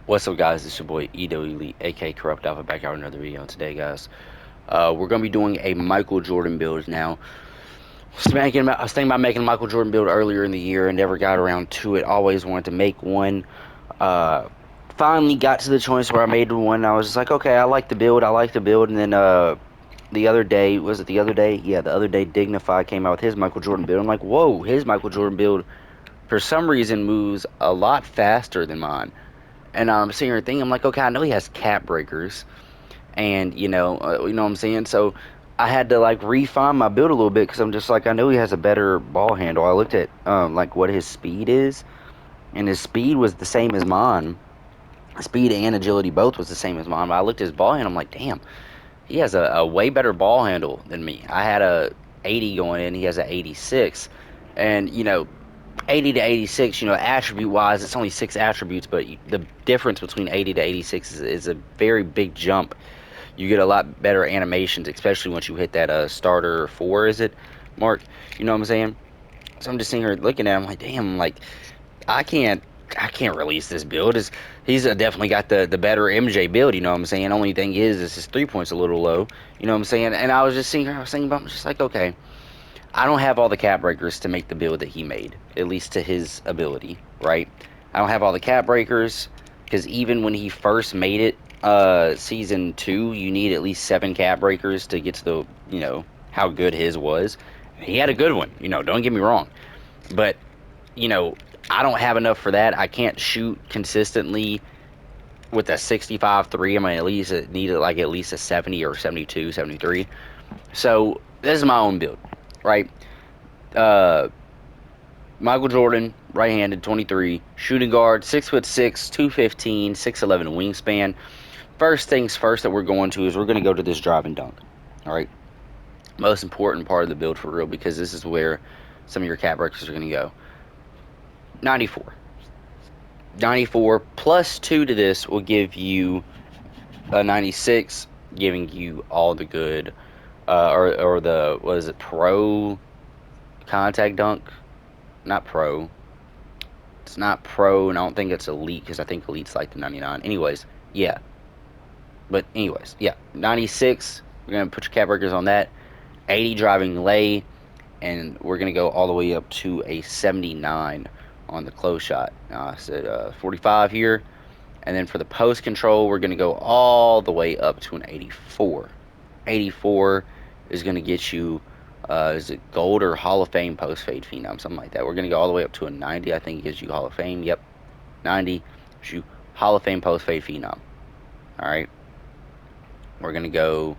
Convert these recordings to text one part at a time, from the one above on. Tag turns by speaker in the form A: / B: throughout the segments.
A: What's up, guys? It's your boy Edo Elite, aka Corrupt Alpha, back out with another video today, guys. We're gonna be doing a Michael Jordan build now. I was thinking about making a Michael Jordan build earlier in the year and never got around to it. Always wanted to make one. Uh, Finally got to the choice where I made one. I was just like, okay, I like the build. I like the build. And then the other day, was it the other day? Yeah, the other day, Dignify came out with his Michael Jordan build. I'm like, whoa, his Michael Jordan build for some reason moves a lot faster than mine. And I'm sitting here thinking, I'm like, okay, I know he has cap breakers, and you know what I'm saying. So I had to like refine my build a little bit because I'm just like, I know he has a better ball handle. I looked at like what his speed is, and his speed was the same as mine. Speed and agility both was the same as mine. But I looked at his ball handle, I'm like, damn, he has a way better ball handle than me. I had a 80 going in, he has a 86, and 80 to 86, attribute wise, it's only six attributes, but the difference between 80 to 86 is a very big jump. You get a lot better animations, especially once you hit that starter four, is it, Mark? You know what I'm saying? So I'm just sitting here looking at him like, damn, like I can't. I can't release this build. He's definitely got the better MJ build. You know what I'm saying? Only thing is his 3 points a little low. You know what I'm saying? And I was just sitting here. I was thinking about. I'm just like, okay, I don't have all the cap breakers to make the build that he made, at least to his ability, right? I don't have all the cap breakers because even when he first made it, season two, you need at least seven cap breakers to get to how good his was. He had a good one, don't get me wrong, but you know, I don't have enough for that. I can't shoot consistently with a 65 3. I mean, at least it needed like at least a 70 or 72, 73. So this is my own build, right? Uh, Michael Jordan, right-handed, 23, shooting guard, 6'6", 215, 6'11 wingspan. First things first that we're going to is we're going to go to this drive and dunk. All right, most important part of the build for real because this is where some of your cat breakers are going to go. 94. 94 plus 2 to this will give you a 96, giving you all the good, or the, what is it, pro contact dunk? Not pro. It's not pro, and I don't think it's elite because I think elite's like the 99. Anyways, yeah. But anyways, yeah. 96. We're gonna put your cap breakers on that. 80 driving lay, and we're gonna go all the way up to a 79 on the close shot. I said 45 here, and then for the post control, we're gonna go all the way up to an 84. 84 is gonna get you. Is it gold or Hall of Fame post fade phenom, something like that. We're gonna go all the way up to a 90. I think it gives you Hall of Fame. Yep, 90 gives you Hall of Fame post fade phenom. All right, we're gonna go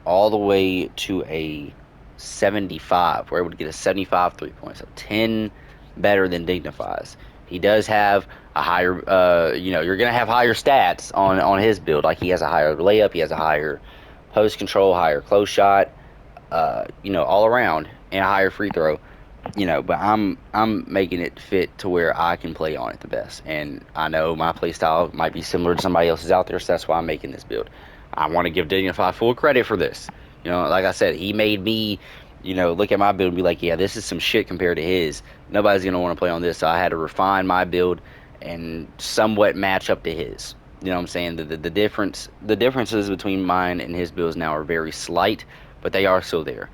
A: all the way to a 75. We're able to get a 75 3 points, so 10 better than Dignifies. He does have a higher, you're gonna have higher stats on his build. Like he has a higher layup, he has a higher post control, higher close shot, all around, and a higher free throw. But I'm making it fit to where I can play on it the best. And I know my play style might be similar to somebody else's out there, so that's why I'm making this build. I want to give Dignify full credit for this. Like I said, he made me, look at my build and be like, yeah, this is some shit compared to his. Nobody's gonna want to play on this, so I had to refine my build and somewhat match up to his. You know what I'm saying? The differences between mine and his builds now are very slight, but they are still there.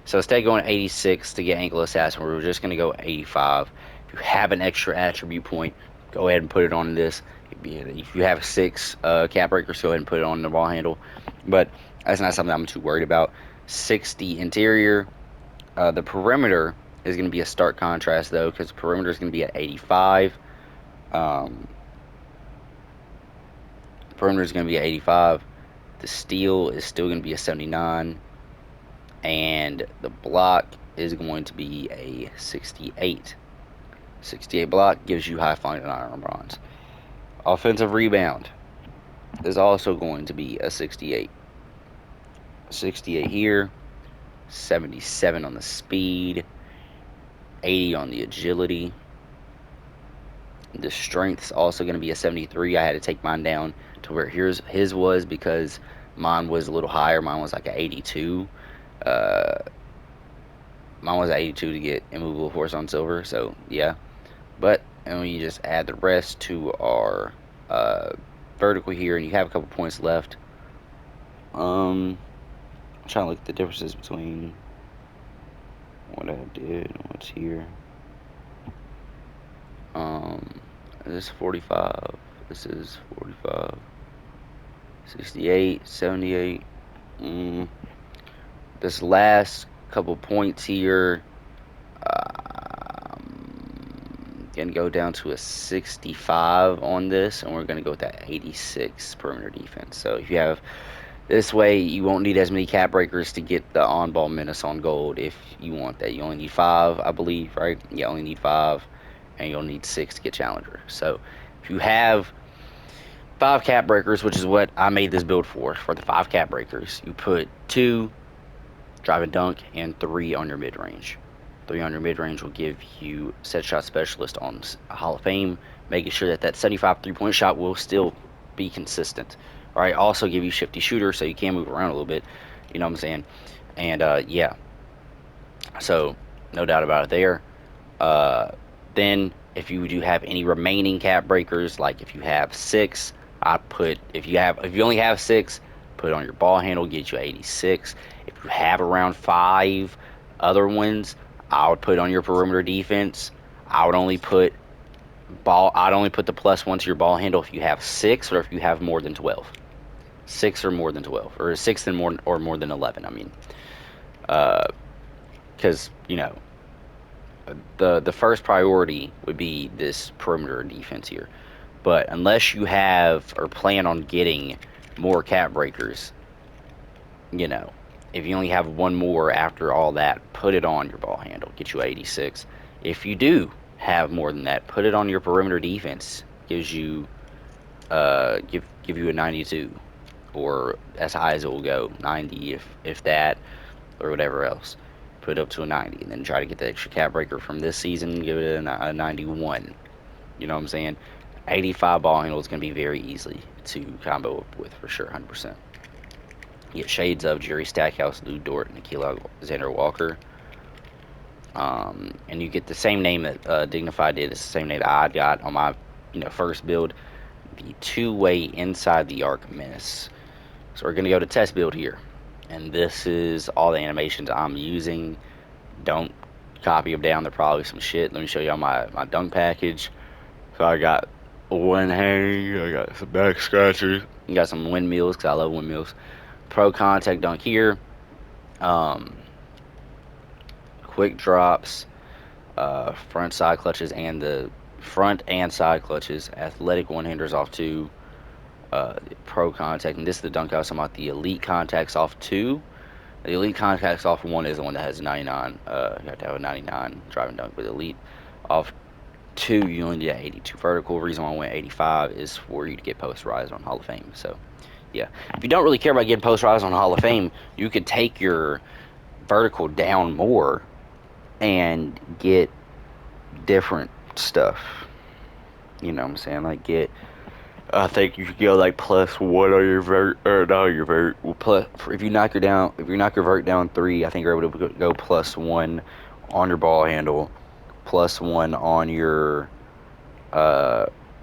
A: So instead of going 86 to get Ankle Assassin, we're just going to go 85. If you have an extra attribute point, go ahead and put it on this. If you have six cap breakers, go ahead and put it on the ball handle. But that's not something I'm too worried about. 60 interior. The perimeter is going to be a stark contrast, though, because the perimeter is going to be at 85. Um, perimeter is going to be at 85. The steal is still going to be a 79. And the block is going to be a 68. 68 block gives you high flying iron bronze. Offensive rebound is also going to be a 68. 68 here, 77 on the speed, 80 on the agility. The strength is also going to be a 73. I had to take mine down to where his was because mine was a little higher. Mine was like an 82. Uh, Mine was 82 to get immovable force on silver, so yeah. But and we just add the rest to our vertical here and you have a couple points left, I'm trying to look at the differences between what I did and what's here. This is 45. This is 45. 68, 78. This last couple points here, gonna go down to a 65 on this, and we're gonna go with that 86 perimeter defense. So if you have this way, you won't need as many cap breakers to get the on-ball menace on gold if you want that. You only need 5, I believe, right? You only need 5, and you'll need 6 to get challenger. So if you have 5 cap breakers, which is what I made this build for the 5 cap breakers, you put 2 drive and dunk and 3 on your mid-range. 3 on your mid-range will give you set shot specialist on Hall of Fame, making sure that 75 3-point shot will still be consistent. All right, also give you shifty shooter so you can move around a little bit. You know what I'm saying? And yeah, so no doubt about it there. Then if you do have any remaining cap breakers, like if you have 6, if you only have 6, put it on your ball handle, get you 86. If you have around 5 other ones, I would put on your perimeter defense. I'd only put the +1 to your ball handle if you have 6 or if you have more than 12. 6 or more than 12, or 6 and more than 11. I mean, because the first priority would be this perimeter defense here. But unless you have or plan on getting more cap breakers, if you only have 1 more after all that, put it on your ball handle, get you 86. If you do have more than that, put it on your perimeter defense, gives you give you a 92, or as high as it will go, 90 if that, or whatever else. Put it up to a 90, and then try to get the extra cap breaker from this season, give it a 91. You know what I'm saying? 85 ball handle is going to be very easy to combo up with for sure, 100%. You get shades of Jerry Stackhouse, Lou Dort, and Nickeil Alexander-Walker. And you get the same name that Dignified did. It's the same name that I got on my first build. The 2-way inside the arc menace. So we're going to go to test build here. And this is all the animations I'm using. Don't copy them down. They're probably some shit. Let me show y'all my dunk package. So I got one hang. I got some back scratchers. I got some windmills because I love windmills. Pro contact dunk here. Quick drops. Front side clutches and the front and side clutches. Athletic one-handers off 2. Pro contact, and this is the dunk I was talking about. The elite contacts off 2. The elite contacts off 1 is the one that has 99. You have to have a 99 driving dunk. With elite off 2, you only need an 82 vertical. Reason why I went 85 is for you to get posterized on Hall of Fame. So yeah, if you don't really care about getting posterized on Hall of Fame, you could take your vertical down more and get different stuff. You know what I'm saying? Like I think you should go like +1 on your vert, or not your vert. Well, plus if you knock your vert down 3, I think you're able to go +1 on your ball handle, +1 on your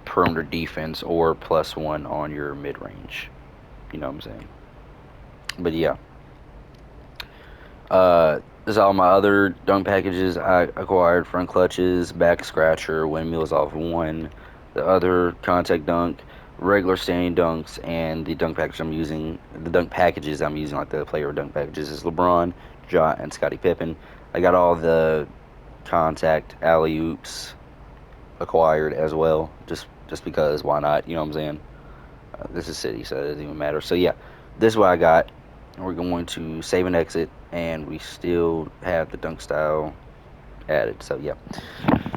A: perimeter defense, or +1 on your mid range. You know what I'm saying? But yeah, this is all my other dunk packages I acquired: front clutches, back scratcher, windmills off 1, the other contact dunk, regular standing dunks, and the dunk package I'm using. The dunk packages I'm using, like the player dunk packages, is LeBron, Ja, and Scottie Pippen. I got all the contact alley oops acquired as well, just because why not? You know what I'm saying? This is City, so it doesn't even matter. So yeah, this is what I got. We're going to save and exit, and we still have the dunk style added. So yeah,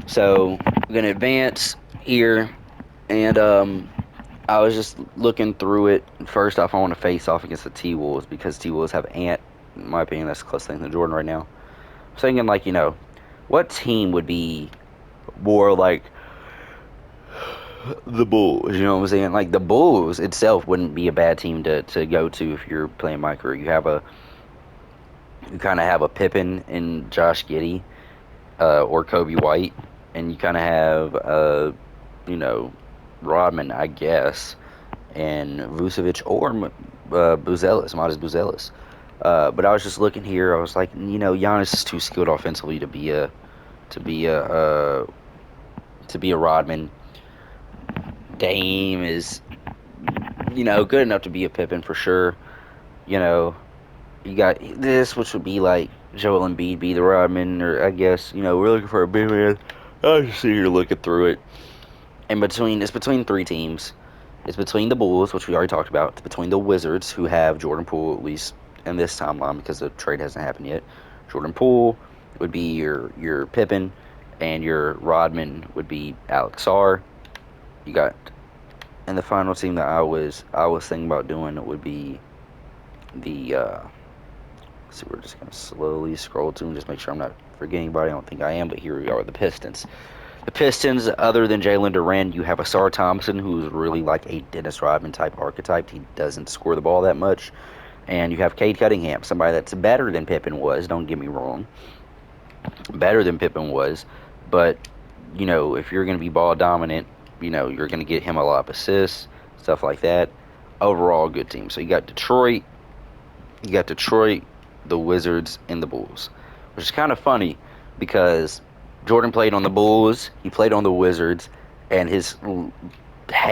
A: so we're gonna advance here, and I was just looking through it. First off, I want to face off against the T-Wolves, because T-Wolves have Ant. In my opinion, that's the closest thing to Jordan right now. I'm thinking, like, what team would be more like the Bulls? You know what I'm saying? Like, the Bulls itself wouldn't be a bad team to go to if you're playing my career. You kind of have a Pippen and Josh Giddey, or Kobe White, and you kind of have Rodman, I guess, and Vucevic or Buzelis, Matas Buzelis. But I was just looking here. I was like, Giannis is too skilled offensively to be a uh, to be a Rodman. Dame is, good enough to be a Pippen for sure. You know, you got this, which would be like Joel Embiid be the Rodman, or I guess, we're looking for a big man. I was just sitting here looking through it. And it's between three teams. It's between the Bulls, which we already talked about. It's between the Wizards, who have Jordan Poole, at least in this timeline, because the trade hasn't happened yet. Jordan Poole would be your Pippen, and your Rodman would be Alex Sarr. You got, and the final team that I was thinking about doing would be the. So we're just gonna slowly scroll to and just make sure I'm not forgetting anybody. I don't think I am, but here we are, the Pistons. The Pistons, other than Jalen Duren, you have Asar Thompson, who's really like a Dennis Rodman type archetype. He doesn't score the ball that much. And you have Cade Cunningham, somebody that's better than Pippen was, don't get me wrong. Better than Pippen was. But, if you're going to be ball dominant, you're going to get him a lot of assists, stuff like that. Overall, good team. So you got Detroit, the Wizards, and the Bulls. Which is kind of funny because Jordan played on the Bulls, he played on the Wizards, and his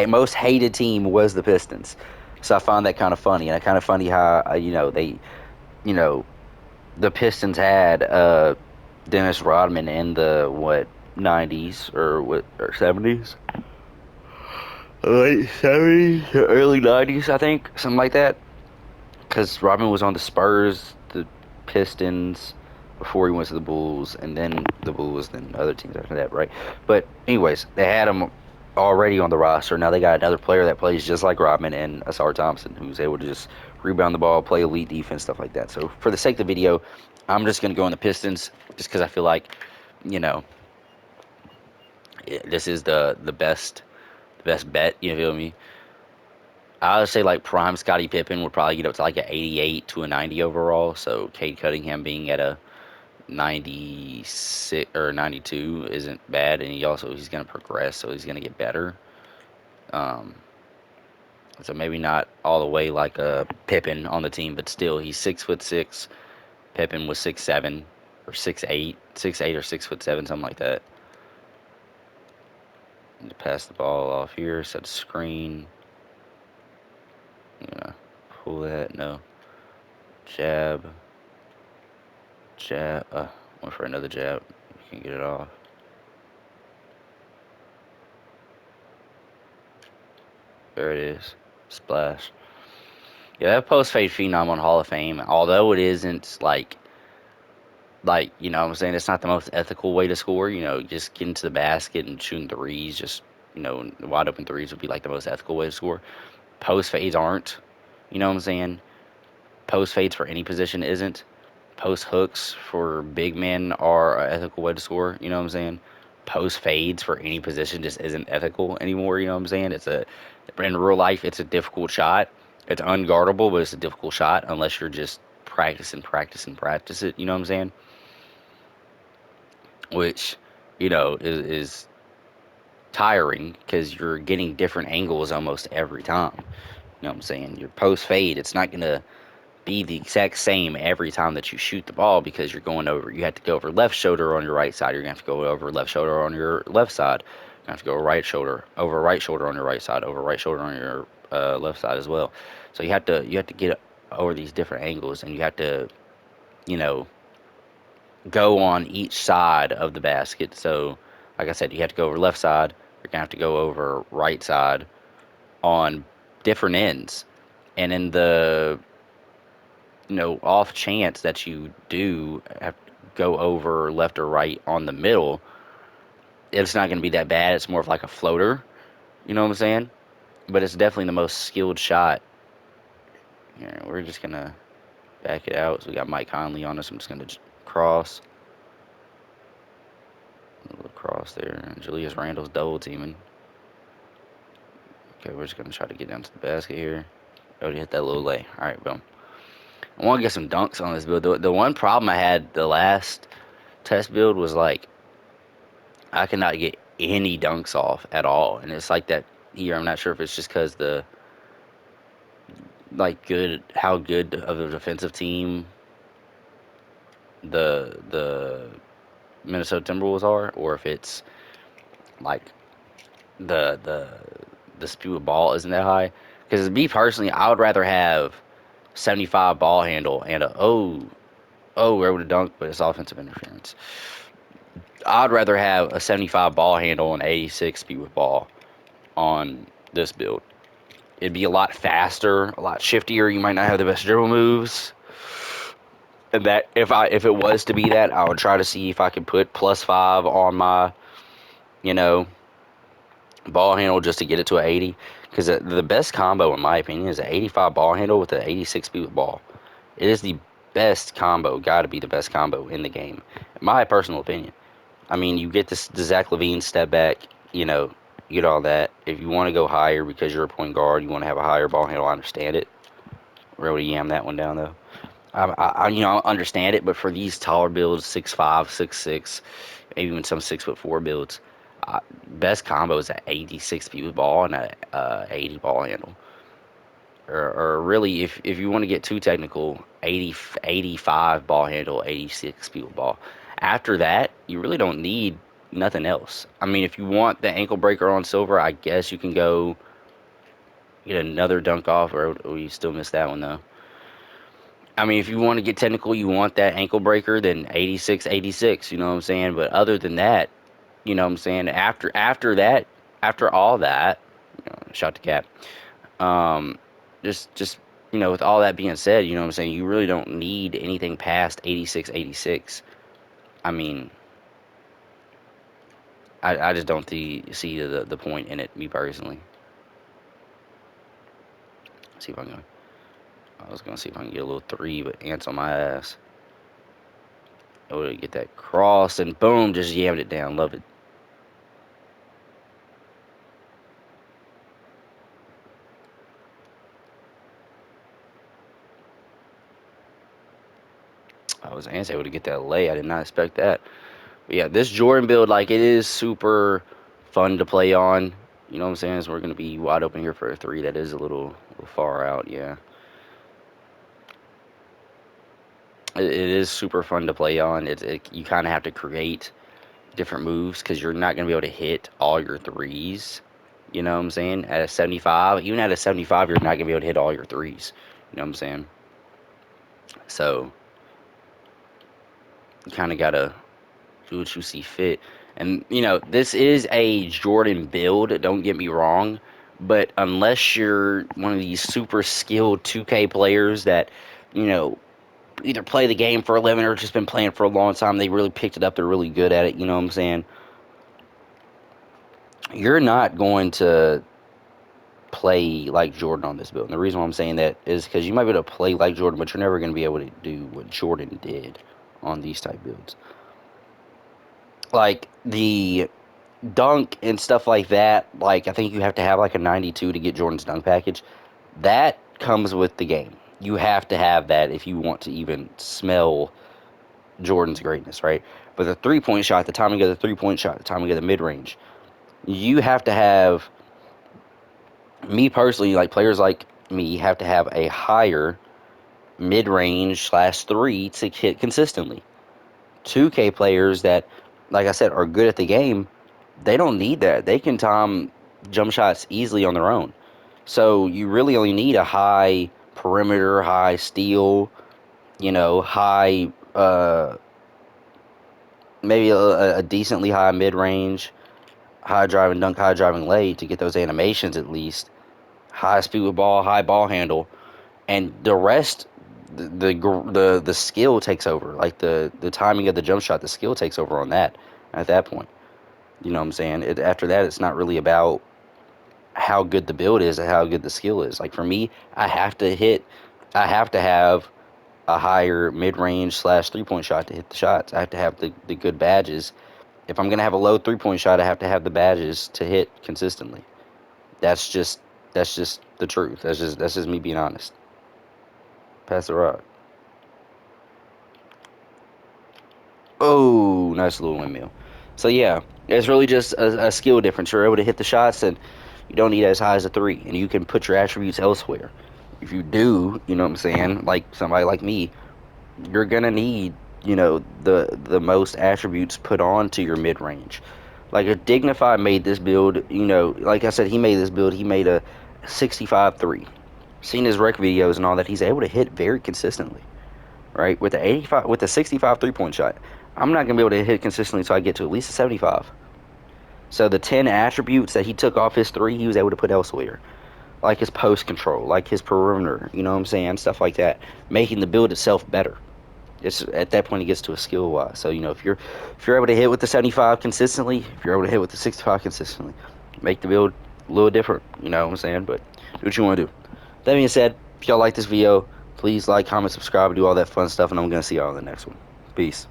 A: most hated team was the Pistons. So I found that kind of funny, and kind of funny how the Pistons had Dennis Rodman in the 90s or 70s, late 70s, early 90s, I think, something like that. Because Rodman was on the Spurs, the Pistons, before he went to the Bulls, and then the Bulls, then other teams after that, right? But anyways, they had him already on the roster. Now they got another player that plays just like Rodman, and Asar Thompson, who's able to just rebound the ball, play elite defense, stuff like that. So for the sake of the video, I'm just going to go on the Pistons, just because I feel like, this is the best bet, you feel me? I would say like prime Scottie Pippen would probably get up to like an 88 to a 90 overall. So Cade Cunningham being at a 96 or 92 isn't bad, and he's going to progress, so he's going to get better. Um, so maybe not all the way like a Pippen on the team, but still he's 6'6". Pippen was 6'7" or 6'8", or 6'7", something like that. And to pass the ball off here, set a screen. Pull that, no. Jab. Went for another jab. You can get it off. There it is. Splash. Yeah, that post fade phenom on Hall of Fame, although it isn't what I'm saying, it's not the most ethical way to score. Just getting to the basket and shooting threes, just wide open threes would be like the most ethical way to score. Post fades aren't. You know what I'm saying? Post fades for any position isn't. Post hooks for big men are an ethical way to score. You know what I'm saying? Post fades for any position just isn't ethical anymore. You know what I'm saying? In real life, it's a difficult shot. It's unguardable, but it's a difficult shot unless you're just practice it. You know what I'm saying? Which, is tiring because you're getting different angles almost every time. You know what I'm saying? Your post fade, it's not gonna be the exact same every time that you shoot the ball because you have to go over left shoulder on your right side. You're going to have to go over left shoulder on your left side. You have to go right shoulder on your right side, over right shoulder on your left side as well. So you have to get over these different angles, and you have to, you know, go on each side of the basket. So, like I said, you have to go over left side. You're going to have to go over right side on different ends. And in the off chance that you do have to go over left or right on the middle, it's not going to be that bad. It's more of like a floater. You know what I'm saying? But it's definitely the most skilled shot. Here, we're just going to back it out. So we got Mike Conley on us. I'm just going to cross. A little cross there. And Julius Randle's double teaming. Okay, we're just going to try to get down to the basket here. Already hit that little lay. All right, boom. I want to get some dunks on this build. The one problem I had the last test build was like I cannot get any dunks off at all, and it's like that here. I'm not sure if it's just because the like how good of a defensive team the Minnesota Timberwolves are, or if it's like the the the speed of ball isn't that high. Because me personally, I would rather have 75 ball handle and a we're able to dunk, but it's offensive interference. I'd rather have a 75 ball handle and 86 speed with ball on this build. It'd be a lot faster, a lot shiftier. You might not have the best dribble moves. And that if it was to be that, I would try to see if I could put +5 on my, you know, ball handle just to get it to an 80. Because the best combo, in my opinion, is an 85 ball handle with an 86 speed with ball. It is the best combo, got to be the best combo in the game, in my personal opinion. I mean, you get the Zach LaVine step back, you get all that. If you want to go higher because you're a point guard, you want to have a higher ball handle, I understand it. We're able to yam that one down, though. I understand it, but for these taller builds, 6'5", 6'6", maybe even some 6'4" builds, best combo is at 86 speed with ball and a 80 ball handle. Or really, if you want to get too technical, 85 ball handle, 86 speed with ball. After that, you really don't need nothing else. I mean, if you want the ankle breaker on silver, I guess you can go get another dunk off, or you still miss that one though. I mean, if you want to get technical, you want that ankle breaker, then 86, 86. You know what I'm saying? But other than that, you know what I'm saying? After that, after all that, shout to Cap. Um, just with all that being said, you know what I'm saying? You really don't need anything past 86, 86. I mean, I just don't see the point in it, me personally. See if I can. I was gonna see if I can get a little three, but ants on my ass. Able to get that cross and boom, just yammed it down. Love it. I was ants able to get that lay. I did not expect that. But yeah, this Jordan build, like it is super fun to play on. You know what I'm saying? So we're gonna be wide open here for a three. That is a little far out. Yeah. It is super fun to play on. You kind of have to create different moves because you're not going to be able to hit all your threes. You know what I'm saying? At a 75, even at a 75, you're not going to be able to hit all your threes. You know what I'm saying? So you kind of got to do what you see fit. And, this is a Jordan build, don't get me wrong. But unless you're one of these super skilled 2K players that, you know, either play the game for a living or just been playing for a long time. They really picked it up. They're really good at it. You know what I'm saying? You're not going to play like Jordan on this build. And the reason why I'm saying that is because you might be able to play like Jordan, but you're never going to be able to do what Jordan did on these type builds. Like the dunk and stuff like that. Like I think you have to have like a 92 to get Jordan's dunk package. That comes with the game. You have to have that if you want to even smell Jordan's greatness, right? But the 3-point shot, the timing of the 3-point shot, the timing of the mid range, you have to have, me personally, like players like me, have to have a higher mid range / three to hit consistently. 2K players that, like I said, are good at the game, they don't need that. They can time jump shots easily on their own. So you really only need a high perimeter, high steal, high maybe a decently high mid range, high driving dunk, high driving lay to get those animations at least. High speed with ball, high ball handle, and the rest, the skill takes over. Like the timing of the jump shot, the skill takes over on that. At that point, you know what I'm saying. After that, it's not really about how good the build is and how good the skill is. Like for me, I have to have a higher mid range / 3-point shot to hit the shots. I have to have the good badges. If I'm gonna have a low 3-point shot, I have to have the badges to hit consistently. That's just that's just the truth. That's just me being honest. Pass the rock. Oh, nice little windmill. So yeah, it's really just a skill difference. You're able to hit the shots, and you don't need as high as a three, and you can put your attributes elsewhere. If you do, you know what I'm saying, like somebody like me, you're gonna need, you know, the most attributes put on to your mid range. Like a Dignify made this build, you know, like I said, he made this build. He made a 65-3. Seen his rec videos and all that, he's able to hit very consistently, right? With the 85, with the 65 3-point shot, I'm not gonna be able to hit consistently until I get to at least a 75. So the 10 attributes that he took off his three, he was able to put elsewhere, like his post control, like his perimeter, you know what I'm saying, stuff like that, making the build itself better. It's at that point it gets to a skill wise. So you know if you're able to hit with the 75 consistently, if you're able to hit with the 65 consistently, make the build a little different. You know what I'm saying? But do what you want to do. That being said, if y'all like this video, please like, comment, subscribe, do all that fun stuff, and I'm gonna see y'all in the next one. Peace.